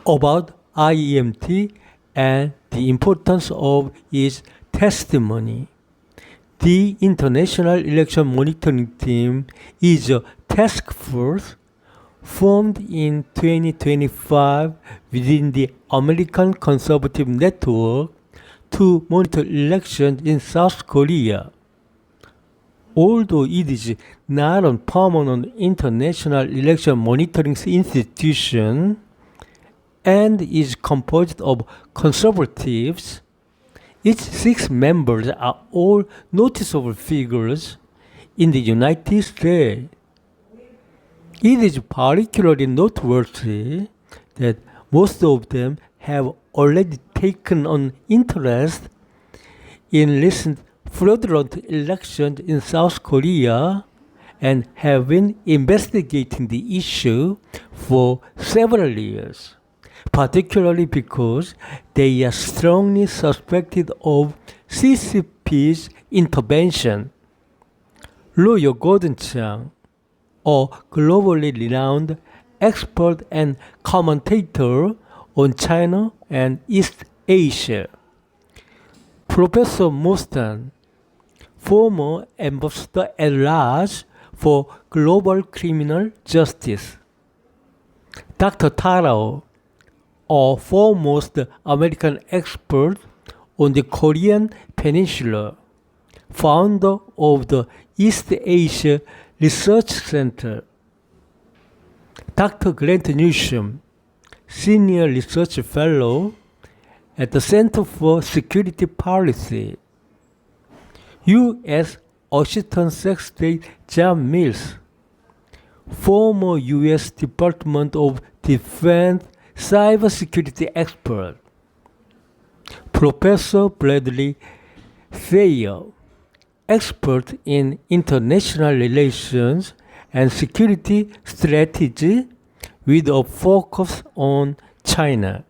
about IEMT and the importance of its testimony. The International Election Monitoring Team is a task force formed in 2025 within the American Conservative Network to monitor elections in South Korea. Although it is not a permanent international election monitoring institution and is composed of conservatives, its 6 members are all noticeable figures in the United States. It is particularly noteworthy that most of them have already taken an interest in recent fraudulent elections in South Korea and have been investigating the issue for several years, particularly because they are strongly suspected of CCP's intervention. Lawyer Gordon Chang, a globally renowned expert and commentator on China and East Asia. Professor Mostan, former ambassador at large for global criminal justice. Dr. Tarao, a foremost American expert on the Korean Peninsula, founder of the East Asia Research Center. Dr. Grant Newsham, Senior Research Fellow at the Center for Security Policy. U.S. Assistant Secretary John Mills, former U.S. Department of Defense cybersecurity expert. Professor Bradley Thayer, expert in international relations and security strategy with a focus on China.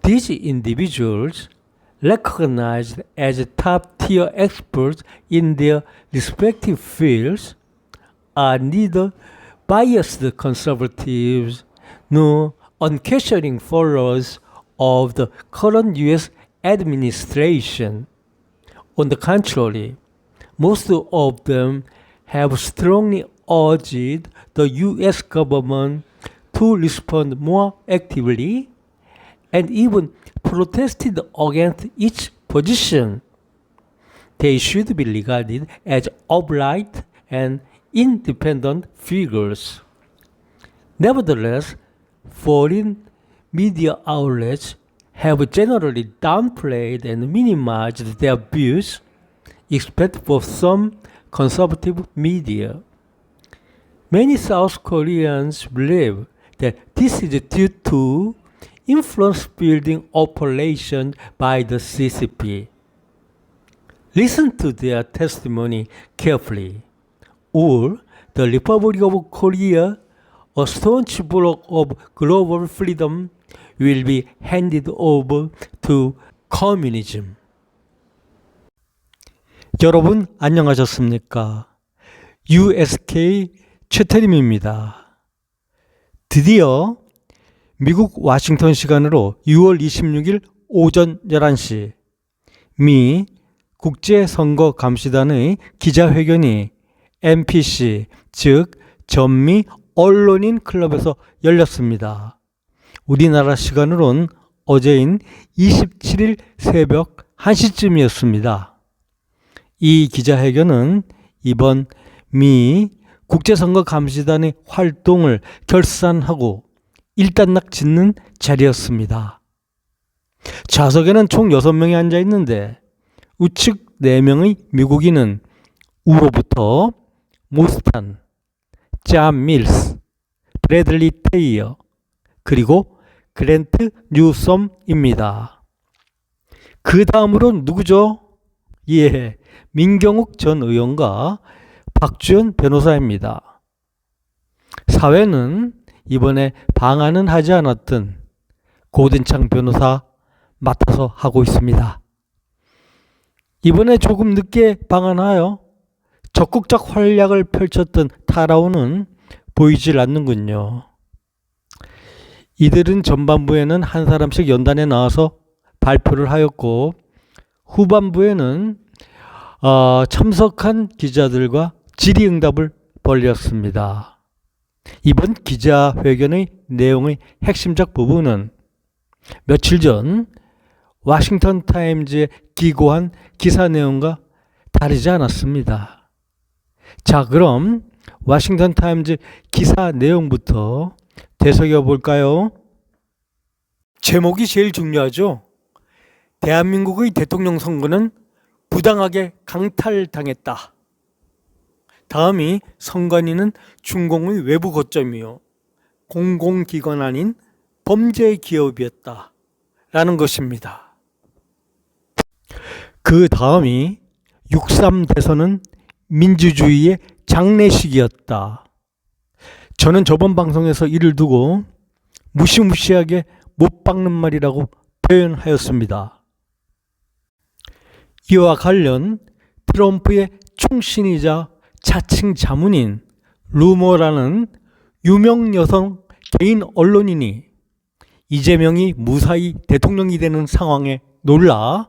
These individuals, recognized as top-tier experts in their respective fields, are neither biased conservatives nor unquestioning followers of the current U.S. administration. On the contrary, most of them have strongly urged the U.S. government to respond more actively and even protested against its position. They should be regarded as upright and independent figures. Nevertheless, foreign media outlets have generally downplayed and minimized their views, except for some conservative media. Many South Koreans believe that this is due to influence-building operations by the CCP. Listen to their testimony carefully, or the Republic of Korea, a staunch bloc of global freedom, will be handed over to communism. 여러분 안녕하셨습니까? USK 최태림입니다. 드디어 미국 워싱턴 시간으로 6월 26일 오전 11시 미 국제선거감시단의 기자회견이 NPC, 즉 전미 언론인 클럽에서 열렸습니다. 우리나라 시간으론 어제인 27일 새벽 1시쯤이었습니다. 이 기자회견은 이번 미 국제선거감시단의 활동을 결산하고 일단락 짓는 자리였습니다. 좌석에는 총 6명이 앉아 있는데 우측 4명의 미국인은 우로부터 모스탄, 존 밀스, 브래들리 테이어, 그리고 그랜트 뉴섬입니다. 그 다음으로는 누구죠? 예, 민경욱 전 의원과 박주연 변호사입니다. 사회는 이번에 방한은 하지 않았던 고든창 변호사 맡아서 하고 있습니다. 이번에 조금 늦게 방한하여 적극적 활약을 펼쳤던 타라오는 보이질 않는군요. 이들은 전반부에는 한 사람씩 연단에 나와서 발표를 하였고 후반부에는 참석한 기자들과 질의응답을 벌였습니다. 이번 기자회견의 내용의 핵심적 부분은 며칠 전 워싱턴 타임즈에 기고한 기사 내용과 다르지 않았습니다. 자, 그럼 워싱턴 타임즈 기사 내용부터 되새겨 볼까요? 제목이 제일 중요하죠. 대한민국의 대통령 선거는 부당하게 강탈당했다. 다음이 선관위는 중공의 외부 거점이요 공공기관 아닌 범죄 기업이었다 라는 것입니다. 그 다음이 6.3 대선은 민주주의의 장례식이었다. 저는 저번 방송에서 이를 두고 무시무시하게 못 박는 말이라고 표현하였습니다. 이와 관련 트럼프의 충신이자 자칭 자문인 루머라는 유명 여성 개인 언론인이 이재명이 무사히 대통령이 되는 상황에 놀라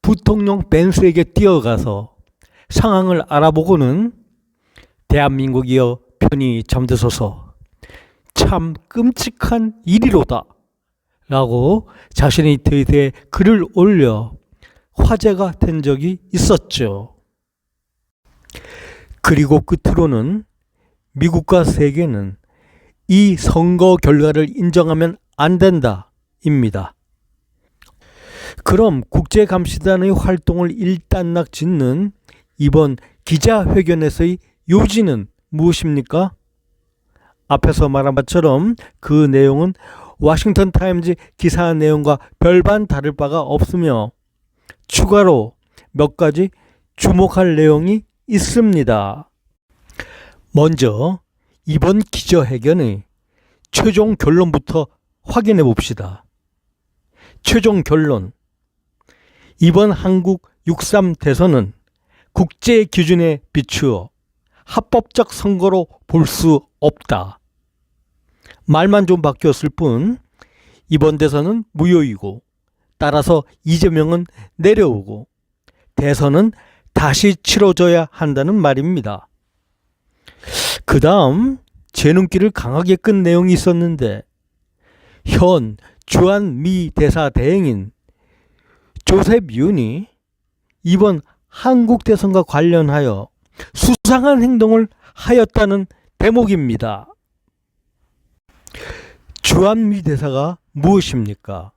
부통령 벤스에게 뛰어가서 상황을 알아보고는 대한민국이여 편히 잠드소서 참 끔찍한 일이로다 라고 자신의 트윗에 글을 올려 화제가 된 적이 있었죠. 그리고 끝으로는 미국과 세계는 이 선거 결과를 인정하면 안 된다 입니다. 그럼 국제감시단의 활동을 일단락 짓는 이번 기자회견에서의 요지는 무엇입니까? 앞에서 말한 것처럼 그 내용은 워싱턴 타임즈 기사 내용과 별반 다를 바가 없으며 추가로 몇 가지 주목할 내용이 있습니다. 먼저 이번 기자회견의 최종 결론부터 확인해 봅시다. 최종 결론. 이번 한국 6.3 대선은 국제 기준에 비추어 합법적 선거로 볼 수 없다. 말만 좀 바뀌었을 뿐 이번 대선은 무효이고 따라서 이재명은 내려오고 대선은 다시 치러져야 한다는 말입니다. 그 다음 제 눈길을 강하게 끈 내용이 있었는데 현 주한미 대사 대행인 조셉 윤이 이번 한국 대선과 관련하여 수상한 행동을 하였다는 대목입니다. 주한미 대사가 무엇입니까?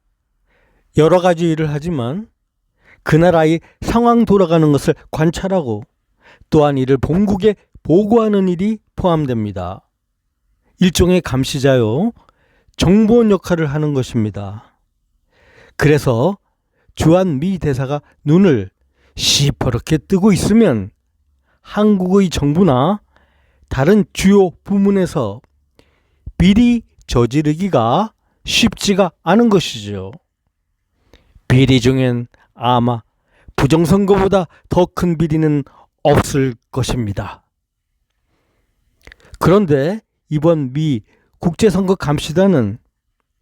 여러 가지 일을 하지만 그 나라의 상황 돌아가는 것을 관찰하고 또한 이를 본국에 보고하는 일이 포함됩니다. 일종의 감시자요, 정보원 역할을 하는 것입니다. 그래서 주한미 대사가 눈을 시퍼렇게 뜨고 있으면 한국의 정부나 다른 주요 부문에서 비리 저지르기가 쉽지가 않은 것이죠. 비리 중엔 아마 부정선거보다 더 큰 비리는 없을 것입니다. 그런데 이번 미 국제선거감시단은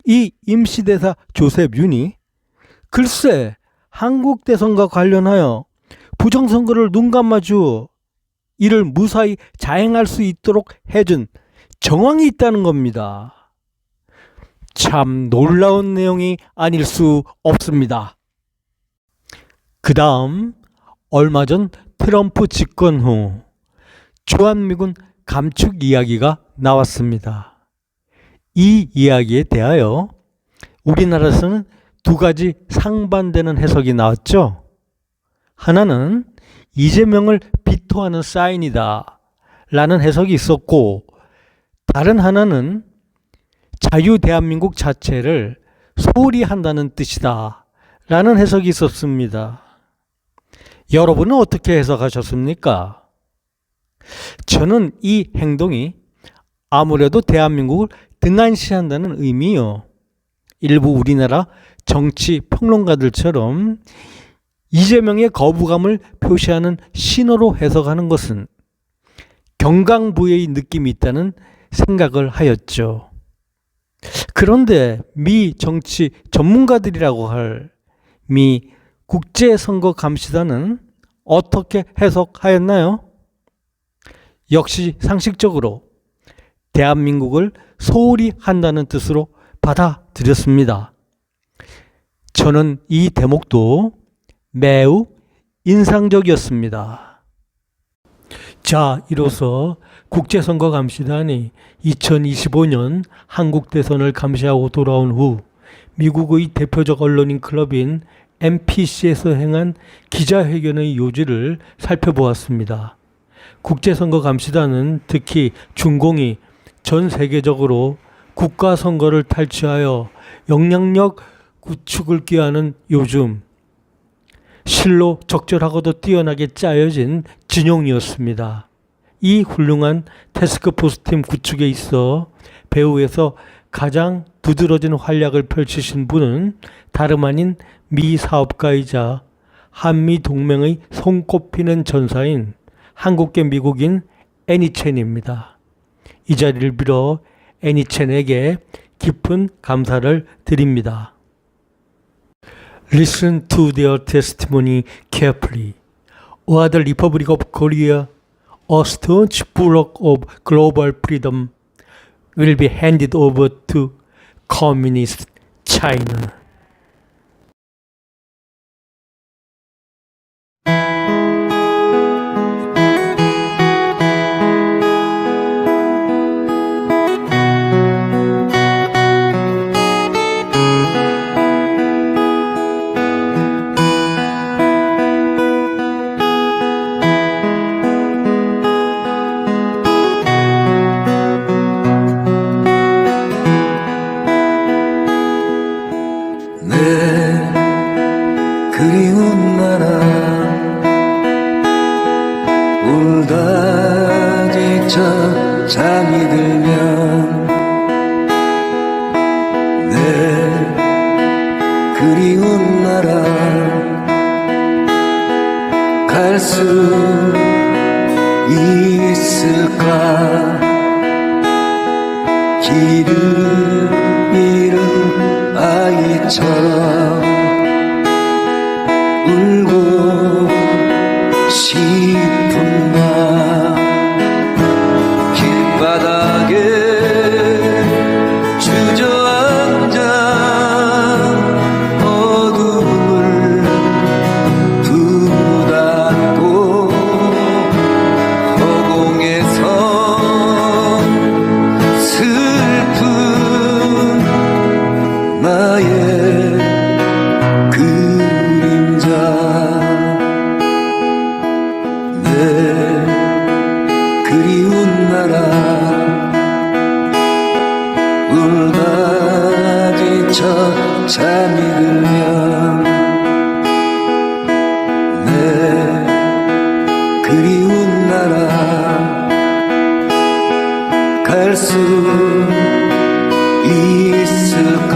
이 임시대사 조셉 윤이 글쎄 한국 대선과 관련하여 부정선거를 눈감아주어 이를 무사히 자행할 수 있도록 해준 정황이 있다는 겁니다. 참 놀라운 내용이 아닐 수 없습니다. 그 다음 얼마 전 트럼프 집권 후 주한미군 감축 이야기가 나왔습니다. 이 이야기에 대하여 우리나라에서는 두 가지 상반되는 해석이 나왔죠. 하나는 이재명을 비토하는 사인이다 라는 해석이 있었고 다른 하나는 자유대한민국 자체를 소홀히 한다는 뜻이다 라는 해석이 있었습니다. 여러분은 어떻게 해석하셨습니까? 저는 이 행동이 아무래도 대한민국을 등한시한다는 의미요. 일부 우리나라 정치 평론가들처럼 이재명의 거부감을 표시하는 신호로 해석하는 것은 경강부의 느낌이 있다는 생각을 하였죠. 그런데 미 정치 전문가들이라고 할 미 국제선거감시단은 어떻게 해석하였나요? 역시 상식적으로 대한민국을 소홀히 한다는 뜻으로 받아들였습니다. 저는 이 대목도 매우 인상적이었습니다. 자, 이로써 국제선거감시단이 2025년 한국 대선을 감시하고 돌아온 후 미국의 대표적 언론인 클럽인 NPC에서 행한 기자회견의 요지를 살펴보았습니다. 국제선거감시단은 특히 중공이 전 세계적으로 국가선거를 탈취하여 영향력 구축을 꾀하는 요즘 실로 적절하고도 뛰어나게 짜여진 진영이었습니다. 이 훌륭한 태스크포스팀 구축에 있어 배후에서 가장 두드러진 활약을 펼치신 분은 다름 아닌 미 사업가이자 한미 동맹의 손꼽히는 전사인 한국계 미국인 애니첸입니다. 이 자리를 빌어 애니첸에게 깊은 감사를 드립니다. Listen to their testimony carefully. While the Republic of Korea, a staunch bulwark of global freedom, will be handed over to Communist China. 그리운 나라 울다 지쳐 잠이 들면 내 그리운 나라 갈 수 있을까 길을 잃은 아이처럼 울고 싶은 나 길바닥에 주저앉아 어둠을 부닫고 허공에서 슬픈 나의 그리운 나라 울다 지쳐 잠이 들면 내 그리운 나라 갈 수 있을까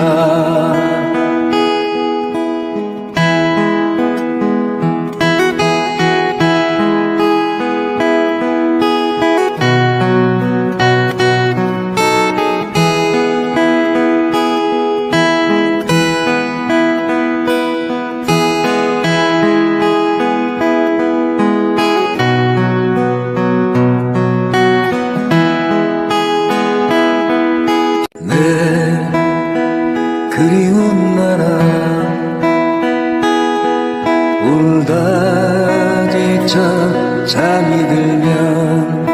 그리운 나라 울다 지쳐 잠이 들면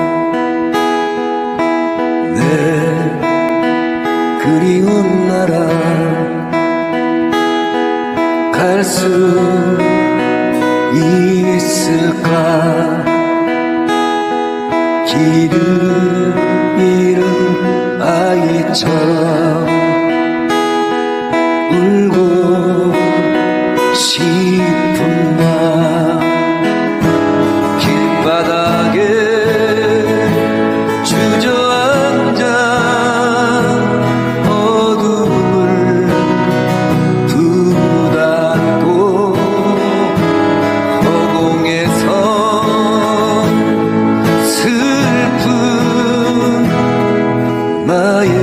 내 그리운 나라 갈 수 있을까 길을 잃은 아이처럼 울고 싶은 나 길바닥에 주저앉아 어둠을 부닫고 허공에서 슬픈 나의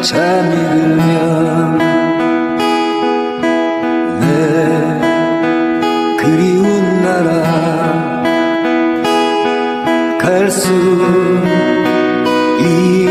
잠이 들면 내 그리운 나라 갈 수 있